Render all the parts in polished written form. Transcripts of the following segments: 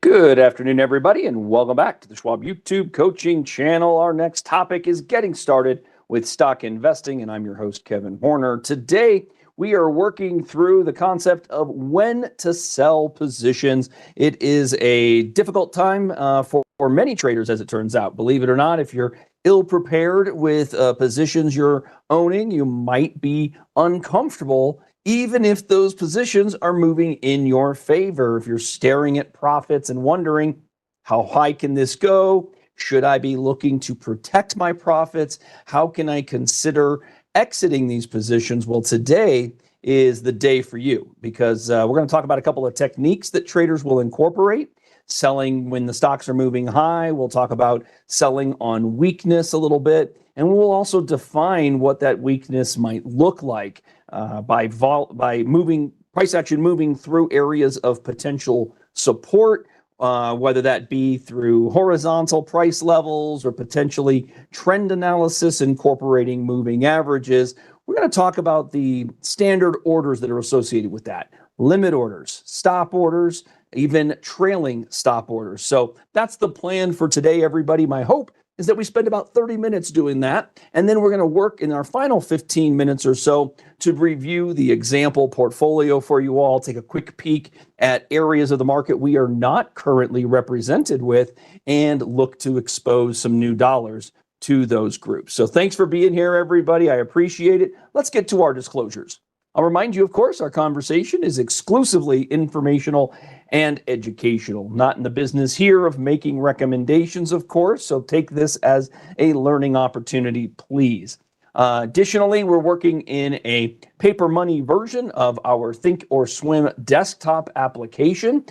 Good afternoon, everybody, and welcome back to the Schwab YouTube coaching channel. Our next topic is getting started with stock investing, and I'm your host, Kevin Horner. Today, we are working through the concept of when to sell positions. It is a difficult time for many traders, as it turns out. Believe it or not, if you're ill prepared with positions you're owning, you might be uncomfortable even if those positions are moving in your favor. If you're staring at profits and wondering, how high can this go? Should I be looking to protect my profits? How can I consider exiting these positions? Well, today is the day for you because we're going to talk about a couple of techniques that traders will incorporate. Selling when the stocks are moving high. We'll talk about selling on weakness a little bit. And we'll also define what that weakness might look like by moving price action, moving through areas of potential support, whether that be through horizontal price levels or potentially trend analysis incorporating moving averages. We're going to talk about the standard orders that are associated with that. Limit orders, stop orders, even trailing stop orders. So that's the plan for today, everybody. My hope is that we spend about 30 minutes doing that. And then we're going to work in our final 15 minutes or so to review the example portfolio for you all, take a quick peek at areas of the market we are not currently represented with, and look to expose some new dollars to those groups. So thanks for being here, everybody. I appreciate it. Let's get to our disclosures. I'll remind you, of course, our conversation is exclusively informational and educational. Not in the business here of making recommendations, of course, so take this as a learning opportunity, please. Additionally, we're working in a paper money version of our Thinkorswim desktop application.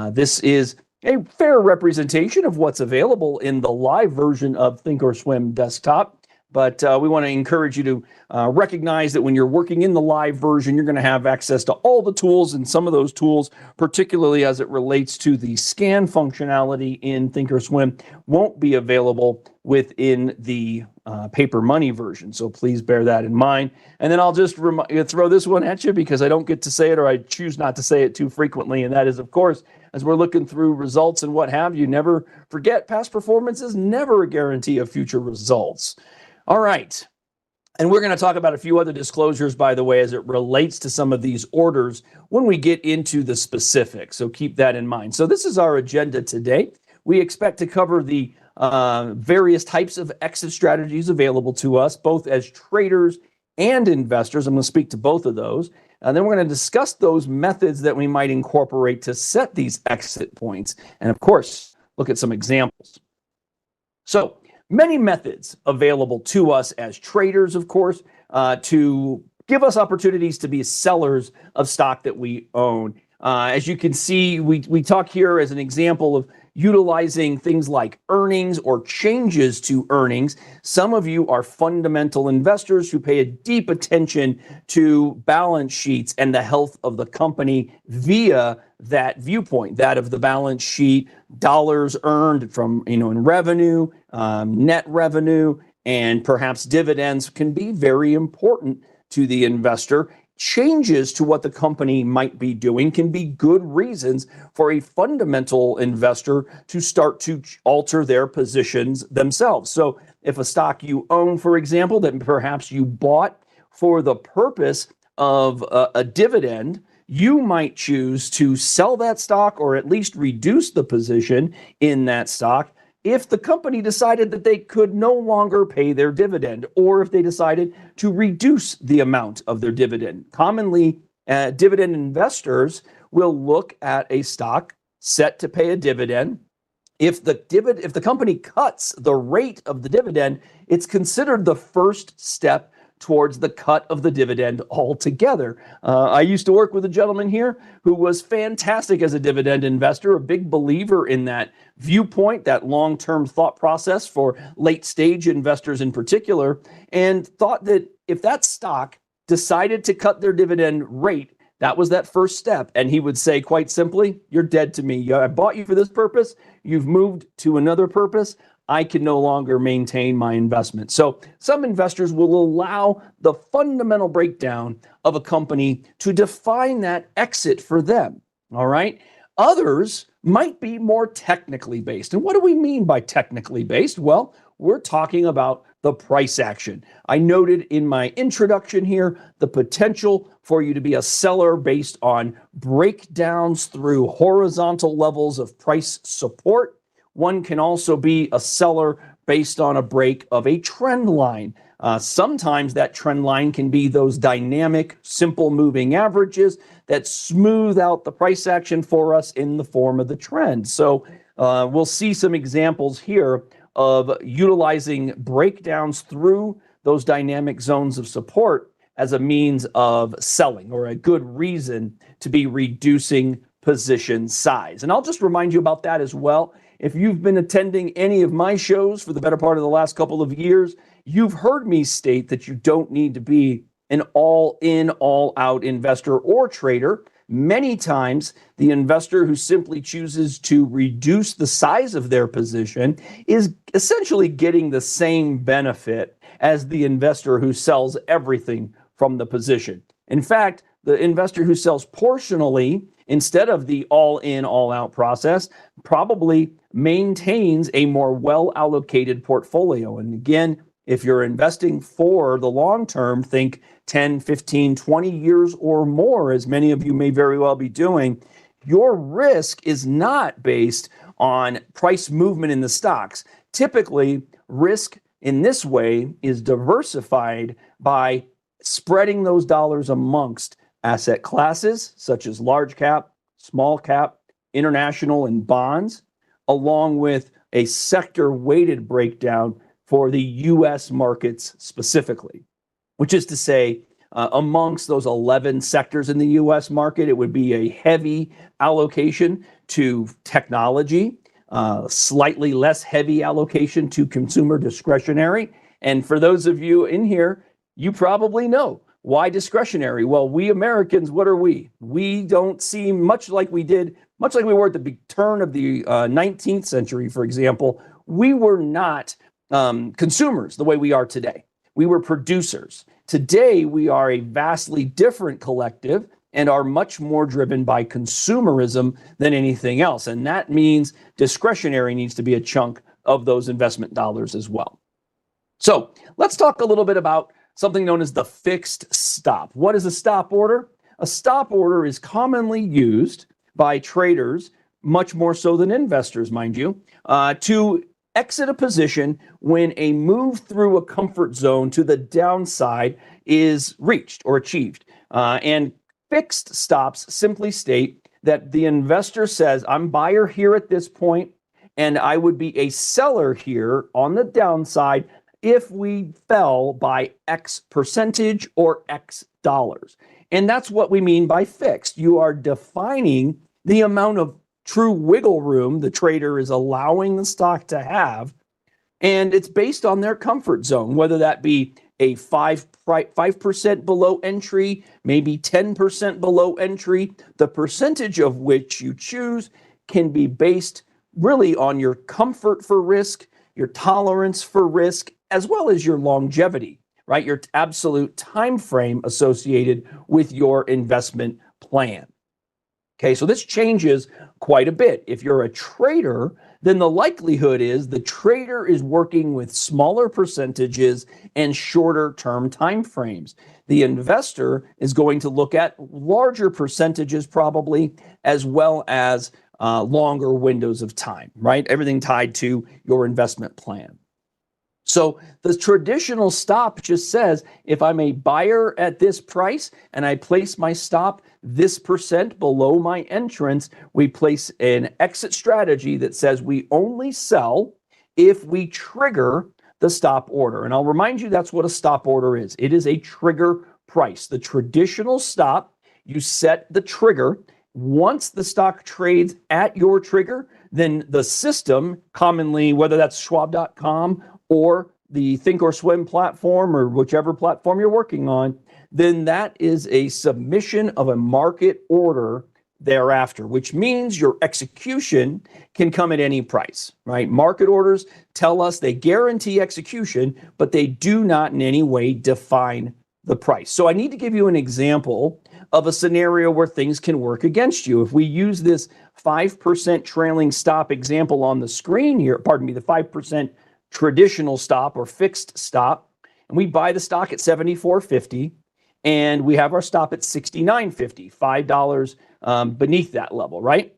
This is a fair representation of what's available in the live version of Thinkorswim desktop. But we want to encourage you to recognize that when you're working in the live version, you're going to have access to all the tools, and some of those tools, particularly as it relates to the scan functionality in Thinkorswim, won't be available within the paper money version. So please bear that in mind. And then I'll just throw this one at you because I don't get to say it, or I choose not to say it too frequently. And that is, of course, as we're looking through results and what have you, never forget past performance is never a guarantee of future results. All right. And we're going to talk about a few other disclosures, by the way, as it relates to some of these orders when we get into the specifics. So keep that in mind. So this is our agenda today. We expect to cover the various types of exit strategies available to us, both as traders and investors. I'm going to speak to both of those. And then we're going to discuss those methods that we might incorporate to set these exit points. And of course, look at some examples. So many methods available to us as traders, of course, to give us opportunities to be sellers of stock that we own. As you can see, we talk here as an example of utilizing things like earnings or changes to earnings. Some of you are fundamental investors who pay a deep attention to balance sheets and the health of the company via that viewpoint, that of the balance sheet, dollars earned from, in revenue, net revenue, and perhaps dividends can be very important to the investor. Changes to what the company might be doing can be good reasons for a fundamental investor to start to alter their positions themselves. So if a stock you own, for example, that perhaps you bought for the purpose of a dividend, you might choose to sell that stock or at least reduce the position in that stock if the company decided that they could no longer pay their dividend, or if they decided to reduce the amount of their dividend. Commonly, dividend investors will look at a stock set to pay a dividend. If the company cuts the rate of the dividend, it's considered the first step towards the cut of the dividend altogether. I used to work with a gentleman here who was fantastic as a dividend investor, a big believer in that viewpoint, that long-term thought process for late-stage investors in particular, and thought that if that stock decided to cut their dividend rate, that was that first step. And he would say, quite simply, you're dead to me. I bought you for this purpose. You've moved to another purpose. I can no longer maintain my investment. So some investors will allow the fundamental breakdown of a company to define that exit for them. All right. Others might be more technically based. And what do we mean by technically based? Well, we're talking about the price action. I noted in my introduction here the potential for you to be a seller based on breakdowns through horizontal levels of price support. One can also be a seller based on a break of a trend line. Sometimes that trend line can be those dynamic, simple moving averages that smooth out the price action for us in the form of the trend. So we'll see some examples here of utilizing breakdowns through those dynamic zones of support as a means of selling, or a good reason to be reducing position size. And I'll just remind you about that as well. If you've been attending any of my shows for the better part of the last couple of years, you've heard me state that you don't need to be an all-in, all-out investor or trader. Many times, the investor who simply chooses to reduce the size of their position is essentially getting the same benefit as the investor who sells everything from the position. In fact, the investor who sells portionally instead of the all-in, all-out process probably maintains a more well-allocated portfolio. And again, if you're investing for the long term, think 10, 15, 20 years or more, as many of you may very well be doing, your risk is not based on price movement in the stocks. Typically, risk in this way is diversified by spreading those dollars amongst asset classes, such as large cap, small cap, international, and bonds, along with a sector-weighted breakdown for the U.S. markets specifically, which is to say, amongst those 11 sectors in the U.S. market, it would be a heavy allocation to technology, slightly less heavy allocation to consumer discretionary. And for those of you in here, you probably know why discretionary. Well, we Americans, what are we? We don't seem much like we were at the turn of the 19th century, for example. We were not consumers the way we are today. We were producers. Today, we are a vastly different collective and are much more driven by consumerism than anything else. And that means discretionary needs to be a chunk of those investment dollars as well. So let's talk a little bit about something known as the fixed stop. What is a stop order? A stop order is commonly used by traders, much more so than investors, mind you, to exit a position when a move through a comfort zone to the downside is reached or achieved. And fixed stops simply state that the investor says, I'm buyer here at this point, and I would be a seller here on the downside if we fell by X percentage or X dollars. And that's what we mean by fixed. You are defining the amount of true wiggle room the trader is allowing the stock to have, and it's based on their comfort zone, whether that be a 5% below entry, maybe 10% below entry. The percentage of which you choose can be based really on your comfort for risk, your tolerance for risk, as well as your longevity, right? Your absolute time frame associated with your investment plan. Okay, so this changes quite a bit. If you're a trader, then the likelihood is the trader is working with smaller percentages and shorter term time frames. The investor is going to look at larger percentages probably, as well as longer windows of time, right? Everything tied to your investment plan. So the traditional stop just says, if I'm a buyer at this price and I place my stop this percent below my entrance, we place an exit strategy that says we only sell if we trigger the stop order. And I'll remind you, that's what a stop order is. It is a trigger price. The traditional stop, you set the trigger. Once the stock trades at your trigger, then the system, commonly, whether that's Schwab.com or the Thinkorswim platform or whichever platform you're working on, then that is a submission of a market order thereafter, which means your execution can come at any price, right? Market orders tell us they guarantee execution, but they do not in any way define the price. So I need to give you an example of a scenario where things can work against you. If we use this 5% trailing stop example on the screen here, pardon me, the 5% traditional stop or fixed stop, and we buy the stock at $74.50, and we have our stop at $69.50, $5 beneath that level, right?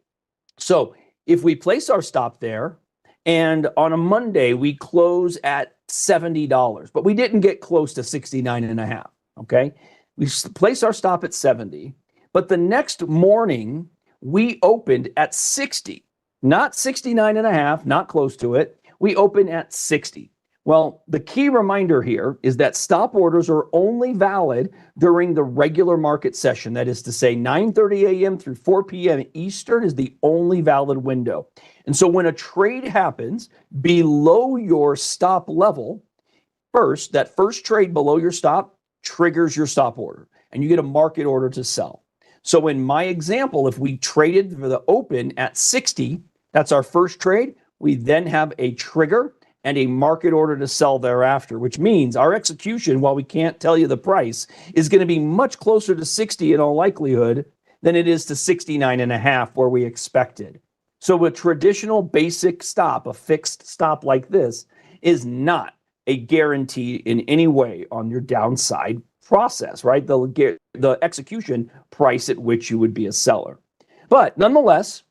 So if we place our stop there, and on a Monday we close at $70, but we didn't get close to 69.5, okay? We place our stop at 70, but the next morning we opened at 60, not 69.5, not close to it. We open at 60. Well, the key reminder here is that stop orders are only valid during the regular market session. That is to say, 9:30 a.m. through 4 p.m. Eastern is the only valid window. And so when a trade happens below your stop level, first, that first trade below your stop triggers your stop order, and you get a market order to sell. So in my example, if we traded for the open at 60, that's our first trade. We then have a trigger and a market order to sell thereafter, which means our execution, while we can't tell you the price, is going to be much closer to 60 in all likelihood than it is to 69.5 where we expected. So a traditional basic stop, a fixed stop like this, is not a guarantee in any way on your downside process, right? The execution price at which you would be a seller. But nonetheless,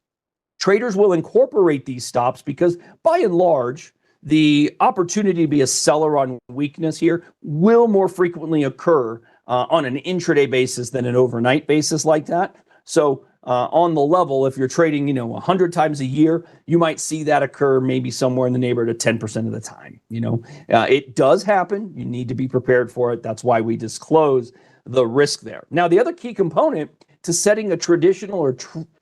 traders will incorporate these stops because by and large, the opportunity to be a seller on weakness here will more frequently occur on an intraday basis than an overnight basis like that. So on the level, if you're trading, 100 times a year, you might see that occur maybe somewhere in the neighborhood of 10% of the time. It does happen. You need to be prepared for it. That's why we disclose the risk there. Now, the other key component to setting a traditional or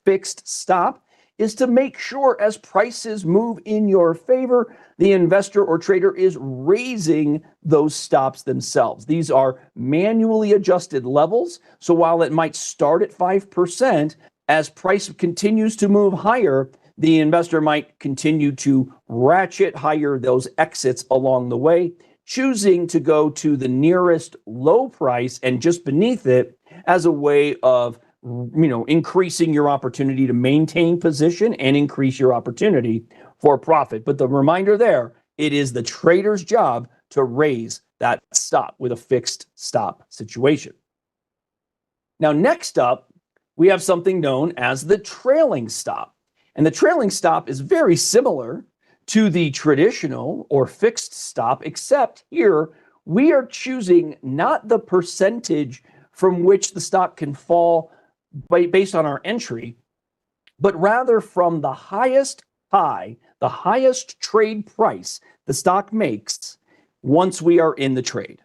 fixed stop is to make sure as prices move in your favor, the investor or trader is raising those stops themselves. These are manually adjusted levels. So while it might start at 5%, as price continues to move higher, the investor might continue to ratchet higher those exits along the way, choosing to go to the nearest low price and just beneath it as a way of increasing your opportunity to maintain position and increase your opportunity for profit. But the reminder there, it is the trader's job to raise that stop with a fixed stop situation. Now, next up, we have something known as the trailing stop. And the trailing stop is very similar to the traditional or fixed stop, except here we are choosing not the percentage from which the stock can fall based on our entry, but rather from the highest high, the highest trade price the stock makes once we are in the trade.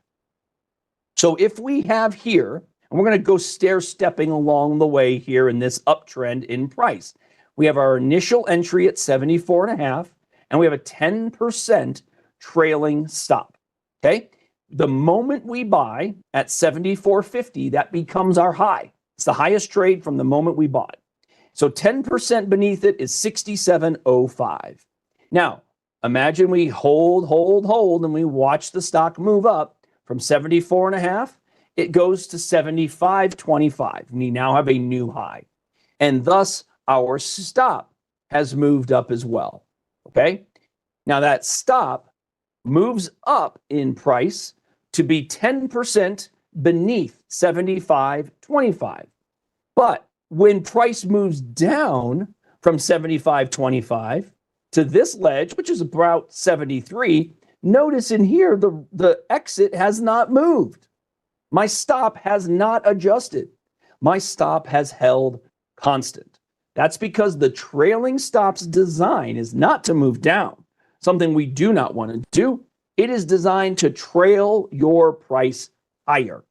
So if we have here, and we're going to go stair-stepping along the way here in this uptrend in price, we have our initial entry at 74.5, and we have a 10% trailing stop, okay? The moment we buy at 74.50, that becomes our high. It's the highest trade from the moment we bought. So 10% beneath it is 67.05. Now, imagine we hold, and we watch the stock move up from 74.5. It goes to 75.25. We now have a new high. And thus, our stop has moved up as well. Okay? Now, that stop moves up in price to be 10% beneath 75.25. But when price moves down from 75.25 to this ledge, which is about 73, notice in here the exit has not moved. My stop has not adjusted. My stop has held constant. That's because the trailing stop's design is not to move down, something we do not want to do. It is designed to trail your price higher.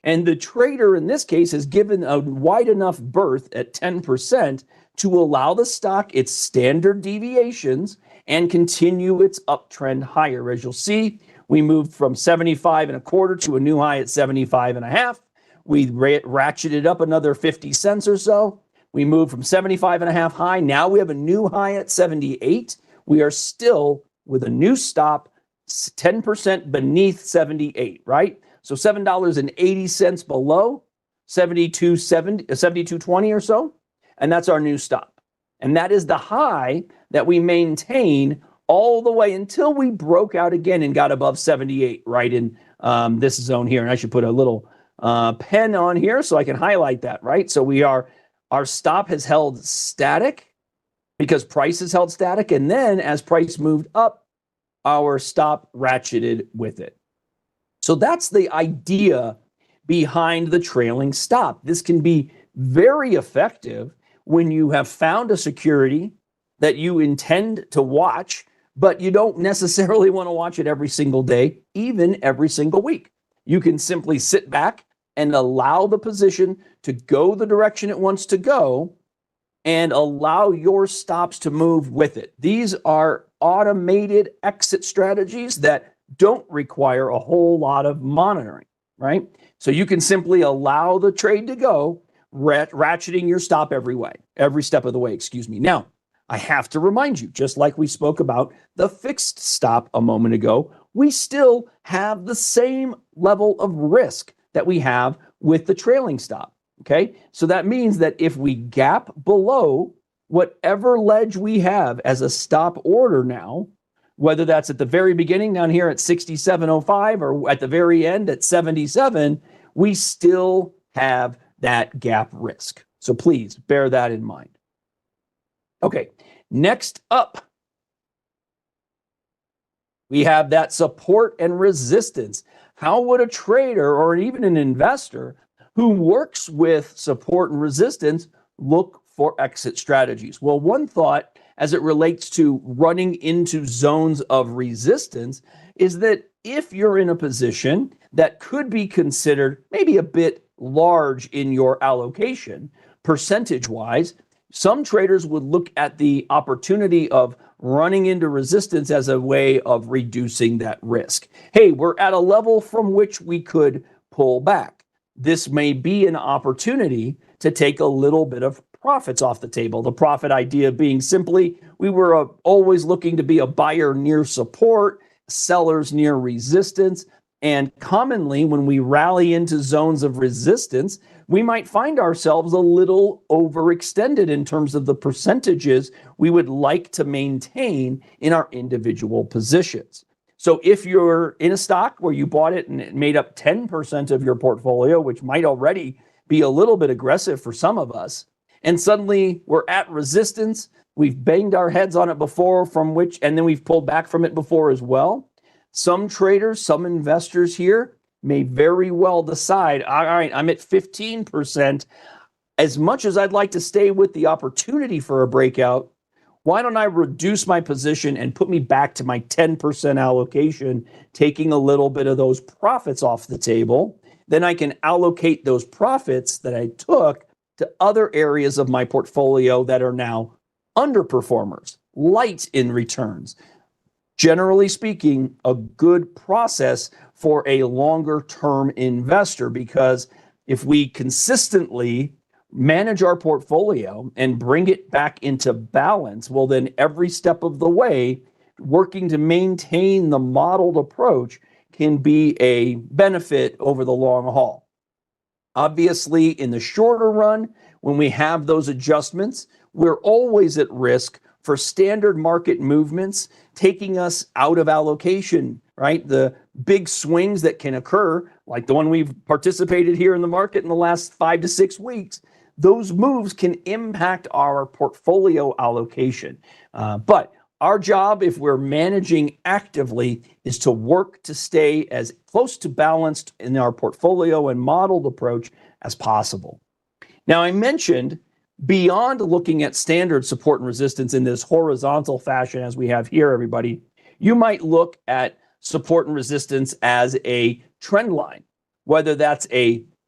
And the trader in this case has given a wide enough berth at 10% to allow the stock its standard deviations and continue its uptrend higher. As you'll see, we moved from 75.25 to a new high at 75.5. We ratcheted up another 50 cents or so. We moved from 75.5 high. Now we have a new high at 78. We are still with a new stop, 10% beneath 78, right? So $7.80 below 72.20 or so, and that's our new stop. And that is the high that we maintain all the way until we broke out again and got above 78 right in this zone here. And I should put a little pen on here so I can highlight that, right? So our stop has held static because price is held static. And then as price moved up, our stop ratcheted with it. So that's the idea behind the trailing stop. This can be very effective when you have found a security that you intend to watch, but you don't necessarily want to watch it every single day, even every single week. You can simply sit back and allow the position to go the direction it wants to go and allow your stops to move with it. These are automated exit strategies that don't require a whole lot of monitoring, right? So you can simply allow the trade to go, ratcheting your stop every step of the way, Now, I have to remind you, just like we spoke about the fixed stop a moment ago, we still have the same level of risk that we have with the trailing stop, okay? So that means that if we gap below whatever ledge we have as a stop order now, whether that's at the very beginning down here at 67.05 or at the very end at 77, we still have that gap risk. So please bear that in mind. Okay, next up, we have that support and resistance. How would a trader or even an investor who works with support and resistance look for exit strategies? Well, one thought as it relates to running into zones of resistance is that if you're in a position that could be considered maybe a bit large in your allocation, percentage-wise, some traders would look at the opportunity of running into resistance as a way of reducing that risk. Hey, we're at a level from which we could pull back. This may be an opportunity to take a little bit of profits off the table. The profit idea being simply, we were always looking to be a buyer near support, sellers near resistance. And commonly, when we rally into zones of resistance, we might find ourselves a little overextended in terms of the percentages we would like to maintain in our individual positions. So if you're in a stock where you bought it and it made up 10% of your portfolio, which might already be a little bit aggressive for some of us, and suddenly we're at resistance, we've banged our heads on it before, and then we've pulled back from it before as well. Some traders, some investors here may very well decide, all right, I'm at 15%. As much as I'd like to stay with the opportunity for a breakout, why don't I reduce my position and put me back to my 10% allocation, taking a little bit of those profits off the table? Then I can allocate those profits that I took to other areas of my portfolio that are now underperformers, light in returns. Generally speaking, a good process for a longer term investor, because if we consistently manage our portfolio and bring it back into balance, well, then every step of the way, working to maintain the modeled approach can be a benefit over the long haul. Obviously, in the shorter run, when we have those adjustments, we're always at risk for standard market movements taking us out of allocation, right? The big swings that can occur, like the one we've participated here in the market in the last 5 to 6 weeks, those moves can impact our portfolio allocation. But our job, if we're managing actively, is to work to stay as close to balanced in our portfolio and modeled approach as possible. Now, I mentioned beyond looking at standard support and resistance in this horizontal fashion as we have here, everybody, you might look at support and resistance as a trend line, whether that's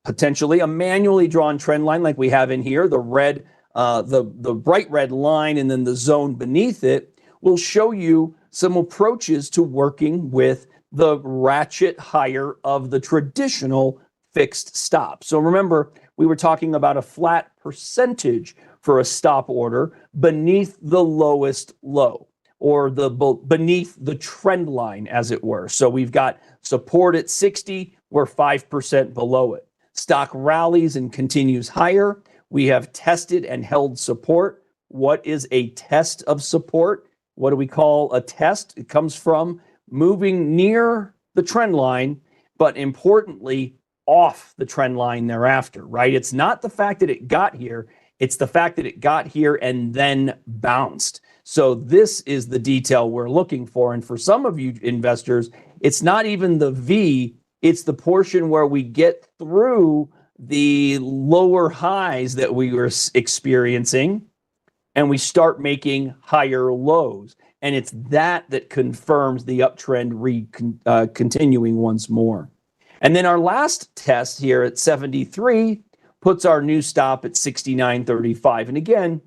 potentially a manually drawn trend line like we have in here, the red, the bright red line, and then the zone beneath it will show you some approaches to working with the ratchet higher of the traditional fixed stop. So remember, we were talking about a flat percentage for a stop order beneath the lowest low, or beneath the trend line, as it were. So we've got support at 60, we're 5% below it. Stock rallies and continues higher. We have tested and held support. what is a test of support? What do we call a test? It comes from moving near the trend line, but importantly, off the trend line thereafter, right? It's not the fact that it got here, it's the fact that it got here and then bounced. So this is the detail we're looking for. And for some of you investors, it's not even the V, it's the portion where we get through the lower highs that we were experiencing and we start making higher lows. And it's that confirms the uptrend continuing once more. And then our last test here at 73 puts our new stop at 69.35. And again,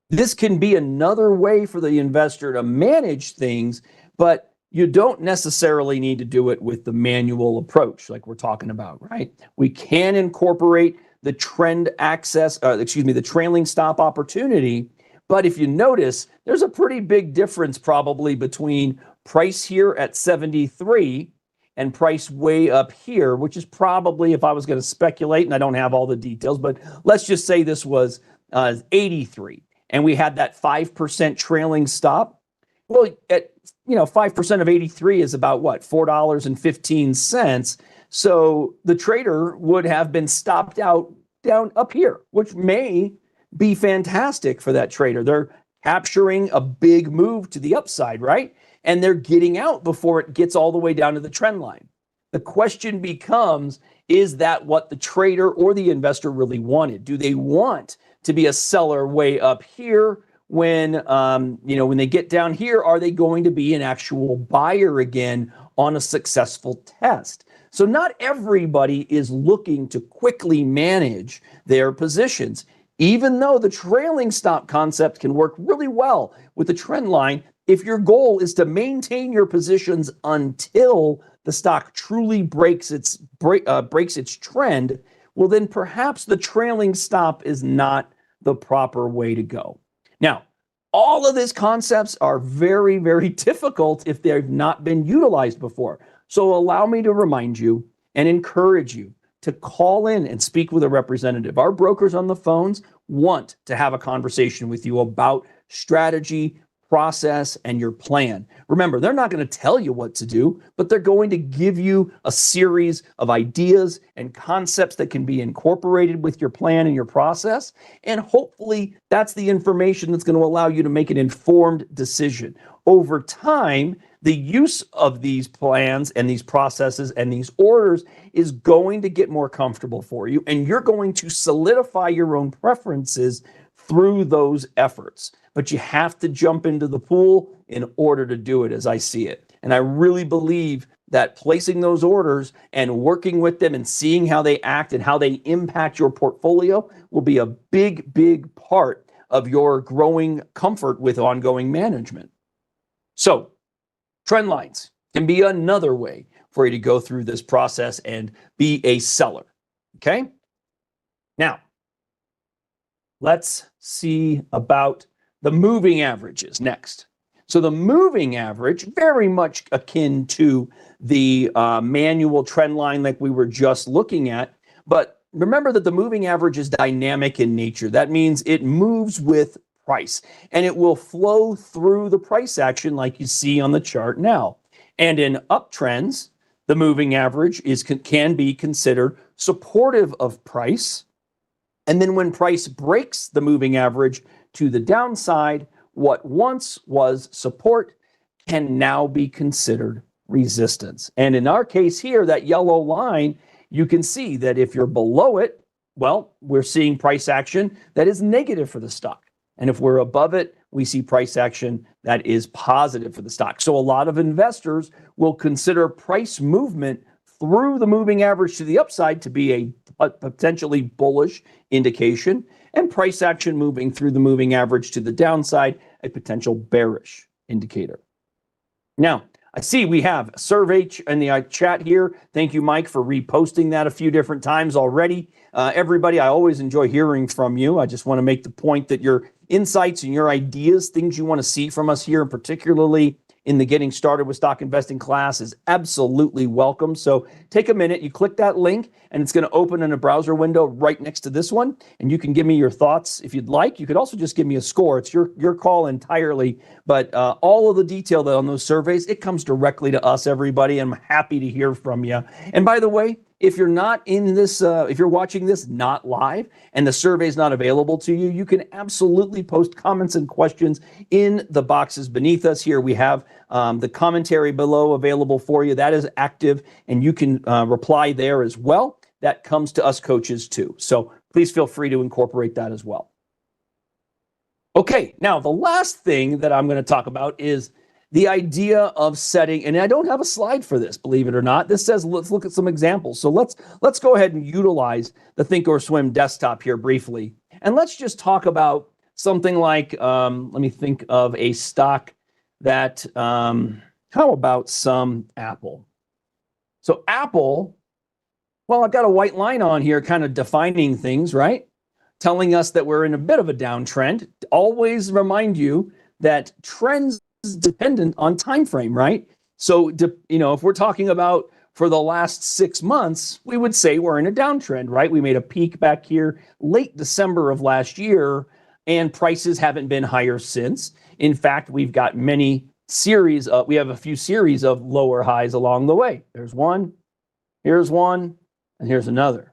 this can be another way for the investor to manage things, but you don't necessarily need to do it with the manual approach like we're talking about, right? We can incorporate the the trailing stop opportunity. But if you notice, there's a pretty big difference probably between price here at 73 and price way up here, which is probably, if I was going to speculate, and I don't have all the details, but let's just say this was 83, and we had that 5% trailing stop. Well, at 5% of 83 is about what, $4.15. So the trader would have been stopped out down up here, which may be fantastic for that trader. They're capturing a big move to the upside, right? And they're getting out before it gets all the way down to the trend line. The question becomes, is that what the trader or the investor really wanted? Do they want to be a seller way up here when they get down here? Are they going to be an actual buyer again on a successful test? So not everybody is looking to quickly manage their positions. Even though the trailing stop concept can work really well with the trend line, if your goal is to maintain your positions until the stock truly breaks its trend, well, then perhaps the trailing stop is not the proper way to go. Now, all of these concepts are very, very difficult if they've not been utilized before. So allow me to remind you and encourage you to call in and speak with a representative. Our brokers on the phones want to have a conversation with you about strategy, process, and your plan. Remember, they're not going to tell you what to do, but they're going to give you a series of ideas and concepts that can be incorporated with your plan and your process. And hopefully that's the information that's going to allow you to make an informed decision. Over time, the use of these plans and these processes and these orders is going to get more comfortable for you, and you're going to solidify your own preferences through those efforts. But you have to jump into the pool in order to do it, as I see it. And I really believe that placing those orders and working with them and seeing how they act and how they impact your portfolio will be a big, big part of your growing comfort with ongoing management. So, trend lines can be another way for you to go through this process and be a seller. Okay? Now, let's see about the moving averages next. So the moving average, very much akin to the manual trend line like we were just looking at, but remember that the moving average is dynamic in nature. That means it moves with price, and it will flow through the price action like you see on the chart now. And in uptrends, the moving average can be considered supportive of price. And then when price breaks the moving average to the downside, what once was support can now be considered resistance. And in our case here, that yellow line, you can see that if you're below it, well, we're seeing price action that is negative for the stock. And if we're above it, we see price action that is positive for the stock. So a lot of investors will consider price movement through the moving average to the upside to be a potentially bullish indication, and price action moving through the moving average to the downside, a potential bearish indicator. Now, I see we have a survey in the chat here. Thank you, Mike, for reposting that a few different times already. Everybody, I always enjoy hearing from you. I just want to make the point that your insights and your ideas, things you want to see from us here, particularly in the Getting Started with Stock Investing class is absolutely welcome. So take a minute, you click that link, and it's going to open in a browser window right next to this one, and you can give me your thoughts if you'd like. You could also just give me a score. It's your call entirely, but all of the detail that on those surveys, it comes directly to us, everybody. I'm happy to hear from you. And by the way, if you're not in this, if you're watching this not live and the survey is not available to you, you can absolutely post comments and questions in the boxes beneath us. Here we have the commentary below available for you. That is active, and you can reply there as well. That comes to us coaches too. So please feel free to incorporate that as well. Okay, now the last thing that I'm going to talk about is the idea of setting, and I don't have a slide for this, believe it or not. This says, let's look at some examples. So let's go ahead and utilize the Thinkorswim desktop here briefly. And let's just talk about something like, let me think of a stock that, how about some Apple? So Apple, well, I've got a white line on here kind of defining things, right? Telling us that we're in a bit of a downtrend. Always remind you that trends dependent on time frame, right? So, if we're talking about for the last 6 months, we would say we're in a downtrend, right? We made a peak back here late December of last year, and prices haven't been higher since. In fact, we've got we have a few series of lower highs along the way. There's one, here's one, and here's another.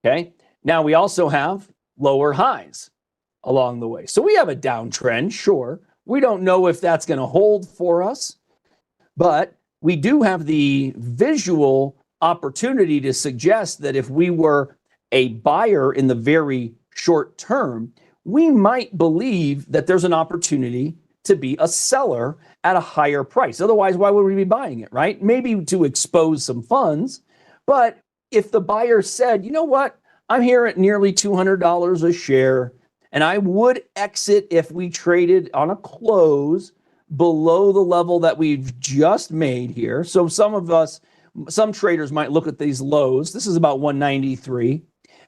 Okay. Now we also have lower highs along the way. So we have a downtrend, sure. We don't know if that's going to hold for us, but we do have the visual opportunity to suggest that if we were a buyer in the very short term, we might believe that there's an opportunity to be a seller at a higher price. Otherwise, why would we be buying it, right? Maybe to expose some funds. But if the buyer said, you know what, I'm here at nearly $200 a share, and I would exit if we traded on a close below the level that we've just made here. So some traders might look at these lows. This is about 193.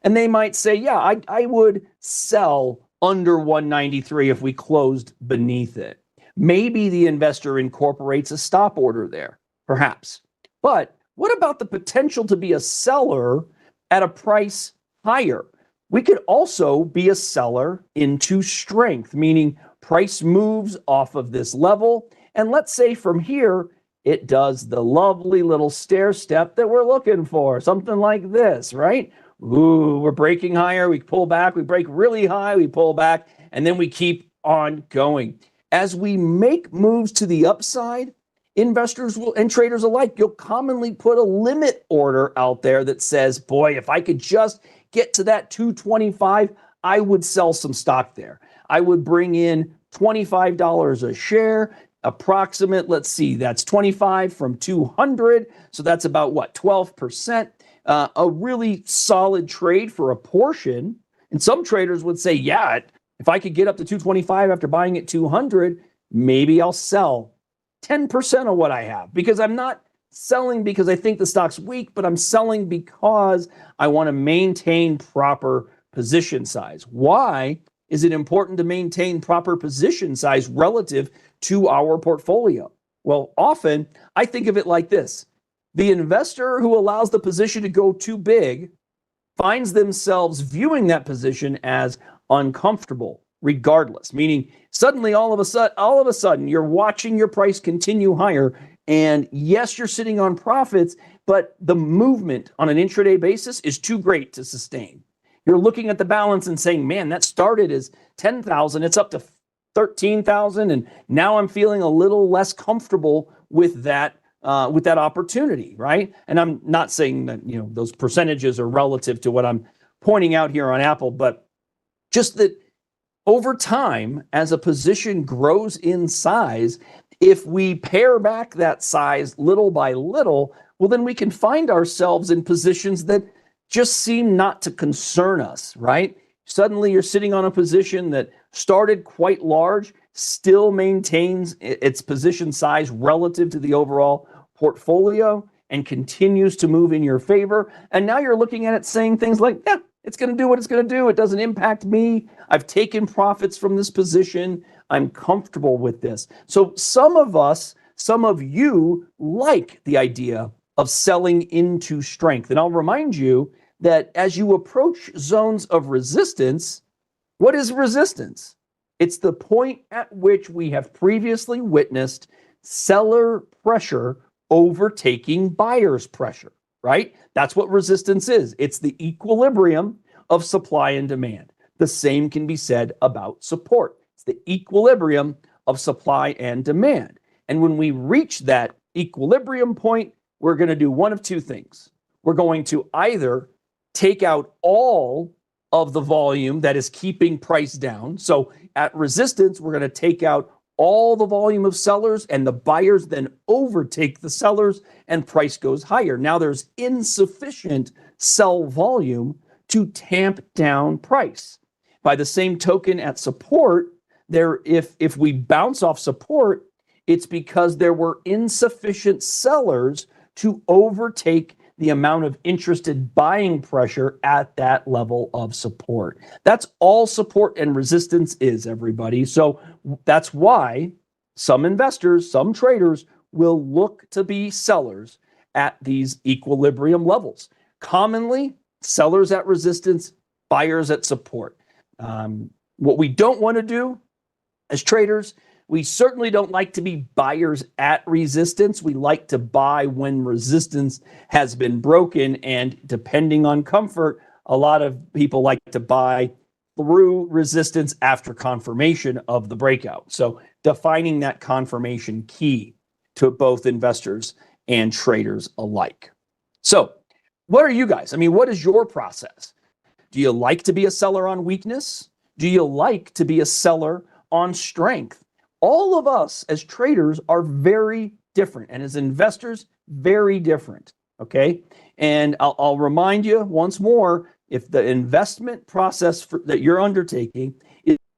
And they might say, yeah, I would sell under 193 if we closed beneath it. Maybe the investor incorporates a stop order there, perhaps. But what about the potential to be a seller at a price higher? We could also be a seller into strength, meaning price moves off of this level. And let's say from here, it does the lovely little stair step that we're looking for, something like this, right? Ooh, we're breaking higher, we pull back, we break really high, we pull back, and then we keep on going. As we make moves to the upside, investors will, and traders alike, you'll commonly put a limit order out there that says, boy, if I could just get to that 225, I would sell some stock there. I would bring in $25 a share, approximate, let's see, that's 25 from 200. So that's about what, 12%, a really solid trade for a portion. And some traders would say, yeah, if I could get up to 225 after buying at 200, maybe I'll sell 10% of what I have, because I'm not selling because I think the stock's weak, but I'm selling because I want to maintain proper position size. Why is it important to maintain proper position size relative to our portfolio? Well, often I think of it like this. The investor who allows the position to go too big finds themselves viewing that position as uncomfortable regardless, meaning suddenly all of a sudden you're watching your price continue higher. And yes, you're sitting on profits, but the movement on an intraday basis is too great to sustain. You're looking at the balance and saying, man, that started as 10,000, it's up to 13,000, and now I'm feeling a little less comfortable with that opportunity, right? And I'm not saying that, those percentages are relative to what I'm pointing out here on Apple, but just that over time, as a position grows in size, if we pare back that size little by little, well, then we can find ourselves in positions that just seem not to concern us, right? Suddenly you're sitting on a position that started quite large, still maintains its position size relative to the overall portfolio, and continues to move in your favor. And now you're looking at it saying things like, yeah, It's going to do what it's going to do. It doesn't impact me. I've taken profits from this position. I'm comfortable with this. So some of us, some of you like the idea of selling into strength. And I'll remind you that as you approach zones of resistance, what is resistance? It's the point at which we have previously witnessed seller pressure overtaking buyer's pressure, right? That's what resistance is. It's the equilibrium of supply and demand. The same can be said about support. It's the equilibrium of supply and demand. And when we reach that equilibrium point, we're going to do one of two things. We're going to either take out all of the volume that is keeping price down. So at resistance, we're going to take out all the volume of sellers, and the buyers then overtake the sellers and price goes higher. Now there's insufficient sell volume to tamp down price. By the same token, at support, if we bounce off support, it's because there were insufficient sellers to overtake the amount of interested buying pressure at that level of support. That's all support and resistance is, everybody. So that's why some investors, some traders will look to be sellers at these equilibrium levels. Commonly, sellers at resistance, buyers at support. What we don't want to do as traders, we certainly don't like to be buyers at resistance. We like to buy when resistance has been broken. And depending on comfort, a lot of people like to buy through resistance after confirmation of the breakout. So defining that confirmation key to both investors and traders alike. So what are you guys? I mean, what is your process? Do you like to be a seller on weakness? Do you like to be a seller on strength? All of us as traders are very different, and as investors, very different, okay? And I'll remind you once more, if the investment process that you're undertaking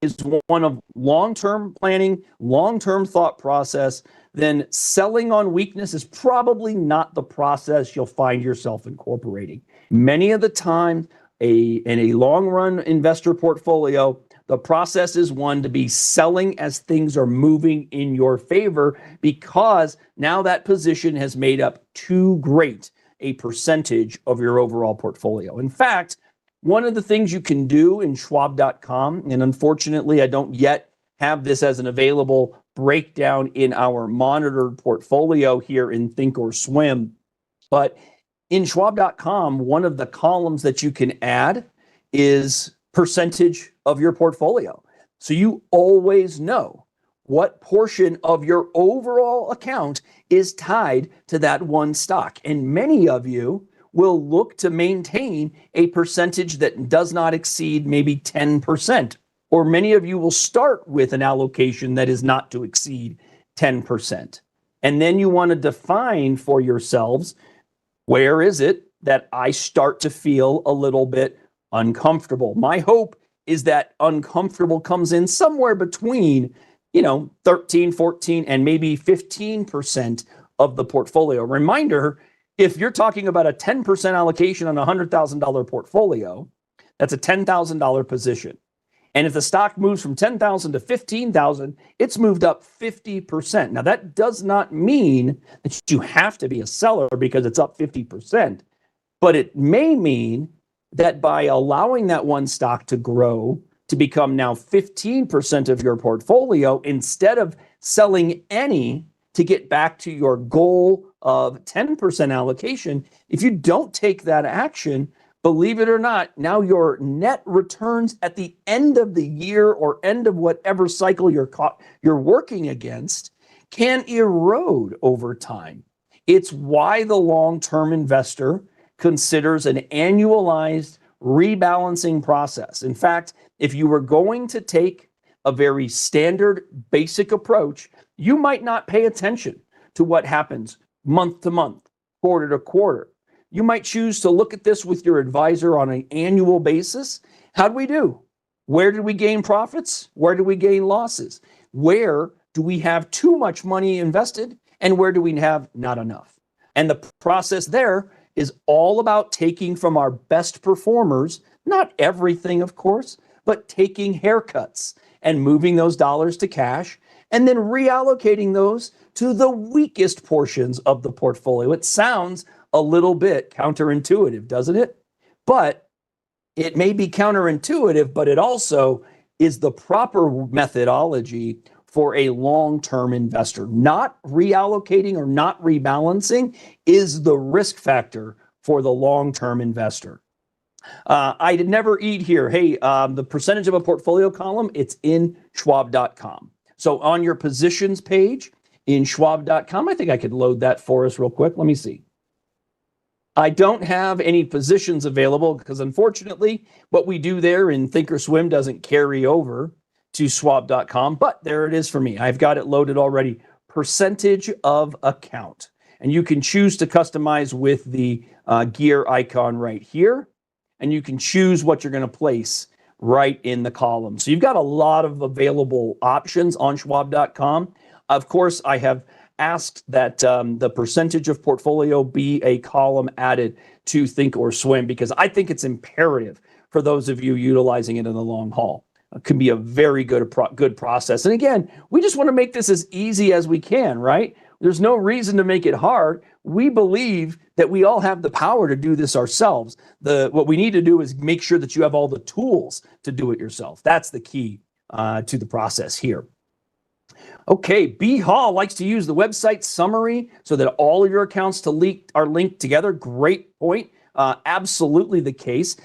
is one of long-term planning, long-term thought process, then selling on weakness is probably not the process you'll find yourself incorporating. Many of the time, in a long-run investor portfolio, the process is one to be selling as things are moving in your favor, because now that position has made up too great a percentage of your overall portfolio. In fact, one of the things you can do in Schwab.com, and unfortunately I don't yet have this as an available breakdown in our monitored portfolio here in Thinkorswim, but in Schwab.com, one of the columns that you can add is percentage of your portfolio. So you always know what portion of your overall account is tied to that one stock. And many of you will look to maintain a percentage that does not exceed maybe 10%. Or many of you will start with an allocation that is not to exceed 10%. And then you want to define for yourselves, where is it that I start to feel a little bit uncomfortable? My hope is that uncomfortable comes in somewhere between, 13, 14, and maybe 15% of the portfolio. Reminder, if you're talking about a 10% allocation on a $100,000 portfolio, that's a $10,000 position. And if the stock moves from 10,000 to 15,000, it's moved up 50%. Now, that does not mean that you have to be a seller because it's up 50%, but it may mean that by allowing that one stock to grow to become now 15% of your portfolio, instead of selling any to get back to your goal of 10% allocation, if you don't take that action, believe it or not, now your net returns at the end of the year or end of whatever cycle you're working against can erode over time. It's why the long-term investor considers an annualized rebalancing process. In fact, if you were going to take a very standard basic approach, you might not pay attention to what happens month to month, quarter to quarter. You might choose to look at this with your advisor on an annual basis. How do we do? Where did we gain profits? Where do we gain losses? Where do we have too much money invested? And where do we have not enough? And the process there is all about taking from our best performers Not everything, of course, but taking haircuts and moving those dollars to cash and then reallocating those to the weakest portions of the portfolio. It sounds a little bit counterintuitive, doesn't it? But it may be counterintuitive, but it also is the proper methodology for a long-term investor. Not reallocating or not rebalancing is the risk factor for the long-term investor. I did never eat here. Hey, the percentage of a portfolio column, it's in Schwab.com. So on your positions page in Schwab.com, I think I could load that for us real quick. Let me see. I don't have any positions available because unfortunately, what we do there in Thinkorswim doesn't carry over to Schwab.com, but there it is for me. I've got it loaded already. Percentage of account. And you can choose to customize with the gear icon right here. And you can choose what you're going to place right in the column. So you've got a lot of available options on Schwab.com. Of course, I have asked that the percentage of portfolio be a column added to Thinkorswim because I think it's imperative for those of you utilizing it in the long haul. It can be a very good process. And again, we just want to make this as easy as we can, right? There's no reason to make it hard. We believe that we all have the power to do this ourselves. What we need to do is make sure that you have all the tools to do it yourself. That's the key to the process here. Okay, B. Hall likes to use the website summary so that all of your accounts are linked together. Great point. Absolutely the case.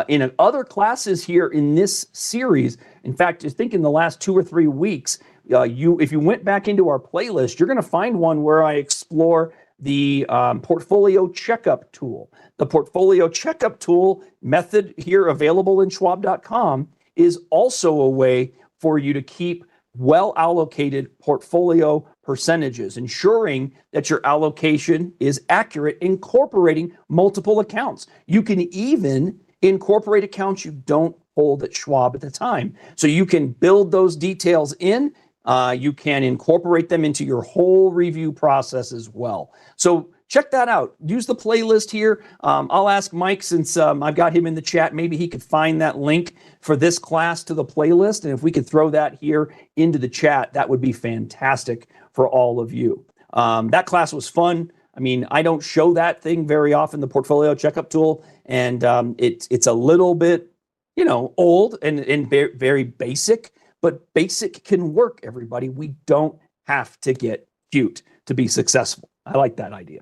In other classes here in this series, in fact, I think in the last 2 or 3 weeks, if you went back into our playlist, you're going to find one where I explore the portfolio checkup tool. The portfolio checkup tool method here available in Schwab.com is also a way for you to keep well-allocated portfolio percentages, ensuring that your allocation is accurate, incorporating multiple accounts. You can even incorporate accounts you don't hold at Schwab at the time. So you can build those details in. You can incorporate them into your whole review process as well. So check that out. Use the playlist here. I'll ask Mike, since I've got him in the chat, maybe he could find that link for this class to the playlist. And if we could throw that here into the chat, that would be fantastic for all of you. That class was fun. I mean, I don't show that thing very often, the portfolio checkup tool. And it's a little bit, old and very basic. But basic can work, everybody. We don't have to get cute to be successful. I like that idea.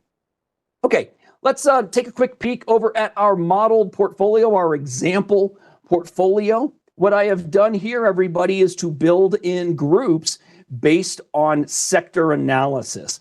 Okay, let's take a quick peek over at our modeled portfolio, our example portfolio. What I have done here, everybody, is to build in groups based on sector analysis,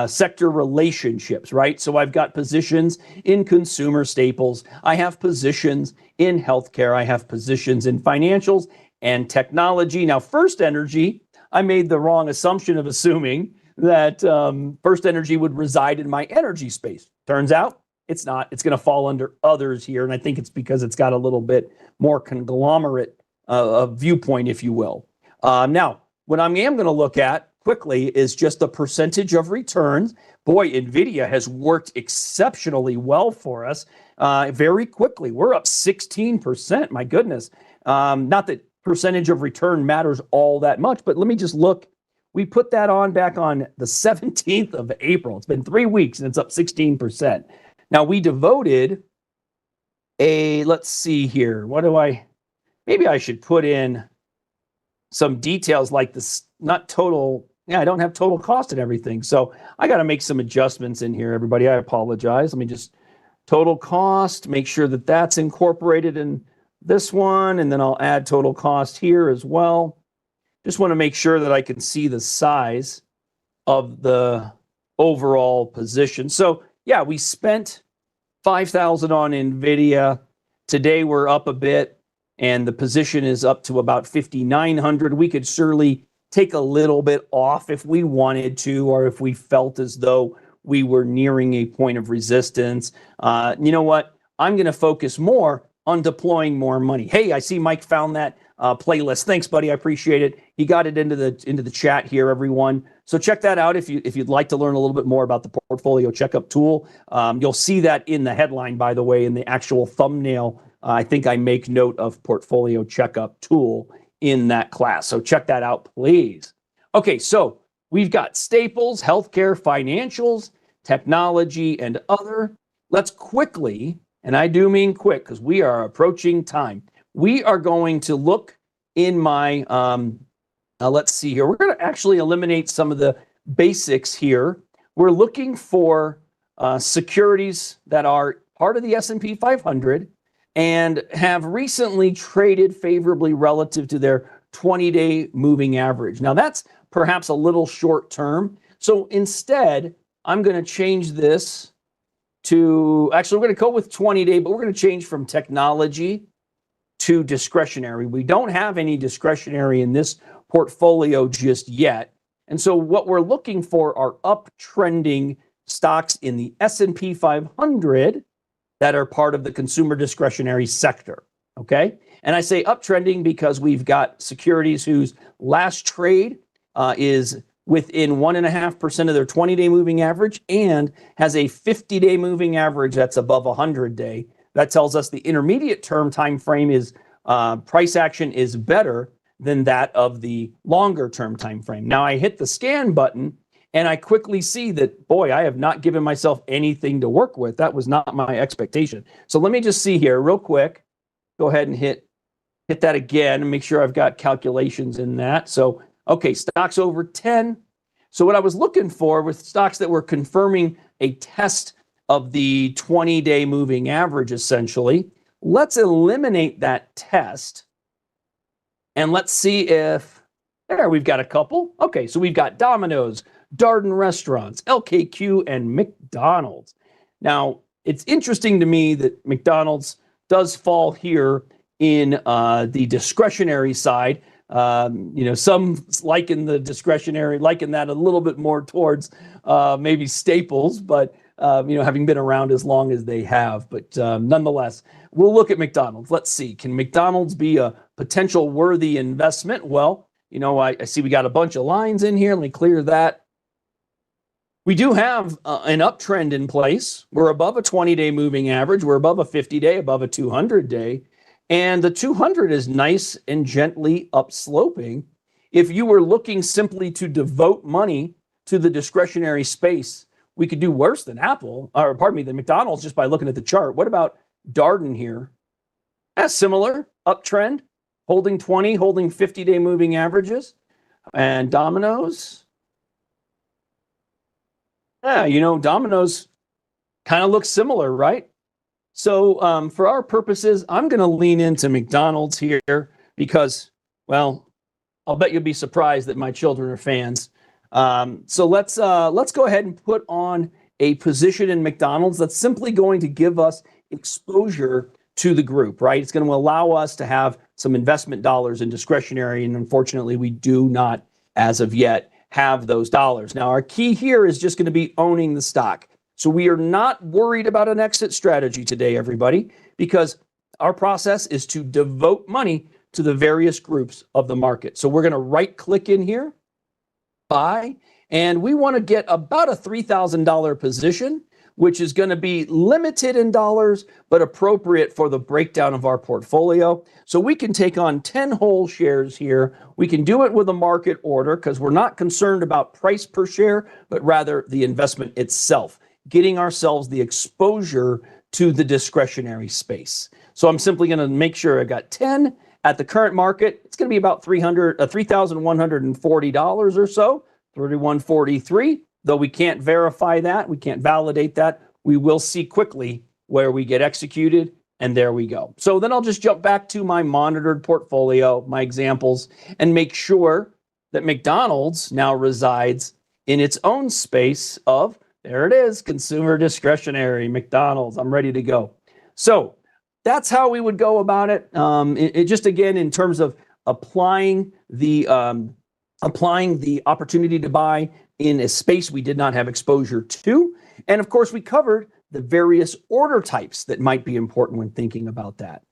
sector relationships, right? So I've got positions in consumer staples. I have positions in healthcare. I have positions in financials and technology. Now, FirstEnergy, I made the wrong assumption of assuming that FirstEnergy would reside in my energy space. Turns out it's not. It's going to fall under others here, and I think it's because it's got a little bit more conglomerate viewpoint, if you will. Now, what I am going to look at quickly is just the percentage of returns. Boy, NVIDIA has worked exceptionally well for us very quickly. We're up 16%, my goodness. Not that percentage of return matters all that much, but let me just look. We put that on back on the 17th of April. It's been 3 weeks and it's up 16%. Now we devoted let's see here. Maybe I should put in some details like this, not total. Yeah, I don't have total cost and everything. So I got to make some adjustments in here, everybody. I apologize. Let me just total cost, make sure that that's incorporated in this one, and then I'll add total cost here as well. Just want to make sure that I can see the size of the overall position. So yeah, we spent $5,000 on NVIDIA. Today we're up a bit, and the position is up to about 5,900. We could surely take a little bit off if we wanted to, or if we felt as though we were nearing a point of resistance. You know what? I'm going to focus more on deploying more money. Hey, I see Mike found that playlist. Thanks, buddy. I appreciate it. He got it into the chat here, everyone. So check that out if you'd like to learn a little bit more about the portfolio checkup tool. You'll see that in the headline, by the way, in the actual thumbnail I think I make note of portfolio checkup tool in that class. So check that out, please. Okay, so we've got staples, healthcare, financials, technology, and other. Let's quickly, and I do mean quick because we are approaching time. We are going to look in my, let's see here. We're going to actually eliminate some of the basics here. We're looking for securities that are part of the S&P 500 and have recently traded favorably relative to their 20-day moving average. Now, that's perhaps a little short term. So instead, I'm going to change this to, actually, we're going to go with 20-day, but we're going to change from technology to discretionary. We don't have any discretionary in this portfolio just yet. And so what we're looking for are uptrending stocks in the S&P 500 that are part of the consumer discretionary sector, okay? And I say uptrending because we've got securities whose last trade is within 1.5% of their 20-day moving average and has a 50-day moving average that's above 100-day. That tells us the intermediate term time frame is price action is better than that of the longer term time frame. Now I hit the scan button and I quickly see that, boy, I have not given myself anything to work with. That was not my expectation. So let me just see here real quick. Go ahead and hit that again and make sure I've got calculations in that. So, okay, stocks over 10. So what I was looking for with stocks that were confirming a test of the 20-day moving average, essentially, let's eliminate that test. And let's see if, there, we've got a couple. Okay, so we've got Domino's, Darden Restaurants, LKQ, and McDonald's. Now, it's interesting to me that McDonald's does fall here in the discretionary side. Some liken the discretionary, liken that a little bit more towards maybe staples, but having been around as long as they have. But nonetheless, we'll look at McDonald's. Let's see, can McDonald's be a potential worthy investment? Well, I see we got a bunch of lines in here. Let me clear that. We do have an uptrend in place. We're above a 20-day moving average. We're above a 50-day, above a 200-day. And the 200 is nice and gently upsloping. If you were looking simply to devote money to the discretionary space, we could do worse than than McDonald's just by looking at the chart. What about Darden here? That's similar, uptrend, holding 20, holding 50-day moving averages. And Domino's, Domino's kind of looks similar, right? So for our purposes, I'm going to lean into McDonald's here because, well, I'll bet you'll be surprised that my children are fans. So let's go ahead and put on a position in McDonald's that's simply going to give us exposure to the group, right? It's going to allow us to have some investment dollars in discretionary, and unfortunately, we do not, as of yet, have those dollars. Now, our key here is just going to be owning the stock. So we are not worried about an exit strategy today, everybody, because our process is to devote money to the various groups of the market. So we're going to right-click in here, buy, and we want to get about a $3,000 position, which is going to be limited in dollars, but appropriate for the breakdown of our portfolio. So we can take on 10 whole shares here. We can do it with a market order because we're not concerned about price per share, but rather the investment itself, getting ourselves the exposure to the discretionary space. So I'm simply going to make sure I got 10 at the current market. It's going to be about $3,140 or so, $3,143. Though we can't verify that, we can't validate that, we will see quickly where we get executed, and there we go. So then I'll just jump back to my monitored portfolio, my examples, and make sure that McDonald's now resides in its own space of, there it is, consumer discretionary, McDonald's. I'm ready to go. So that's how we would go about it. It just, again, in terms of applying the opportunity to buy in a space we did not have exposure to. And of course, we covered the various order types that might be important when thinking about that.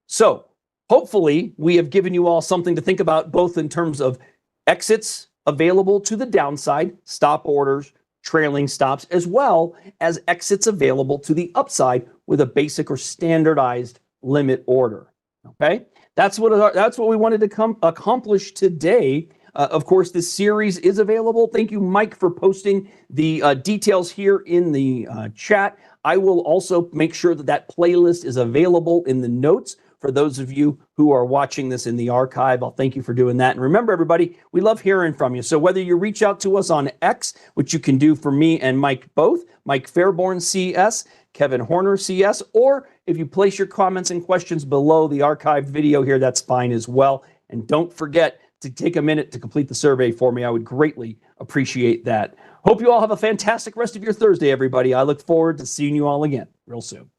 So hopefully we have given you all something to think about, both in terms of exits available to the downside, stop orders, trailing stops, as well as exits available to the upside with a basic or standardized limit order. Okay, that's what we wanted to accomplish today. Of course, this series is available. Thank you, Mike, for posting the details here in the chat. I will also make sure that playlist is available in the notes for those of you who are watching this in the archive. I'll thank you for doing that. And remember, everybody, we love hearing from you. So whether you reach out to us on X, which you can do for me and Mike both, Mike Fairborn CS, Kevin Horner CS, or if you place your comments and questions below the archived video here, that's fine as well. And don't forget to take a minute to complete the survey for me. I would greatly appreciate that. Hope you all have a fantastic rest of your Thursday, everybody. I look forward to seeing you all again real soon.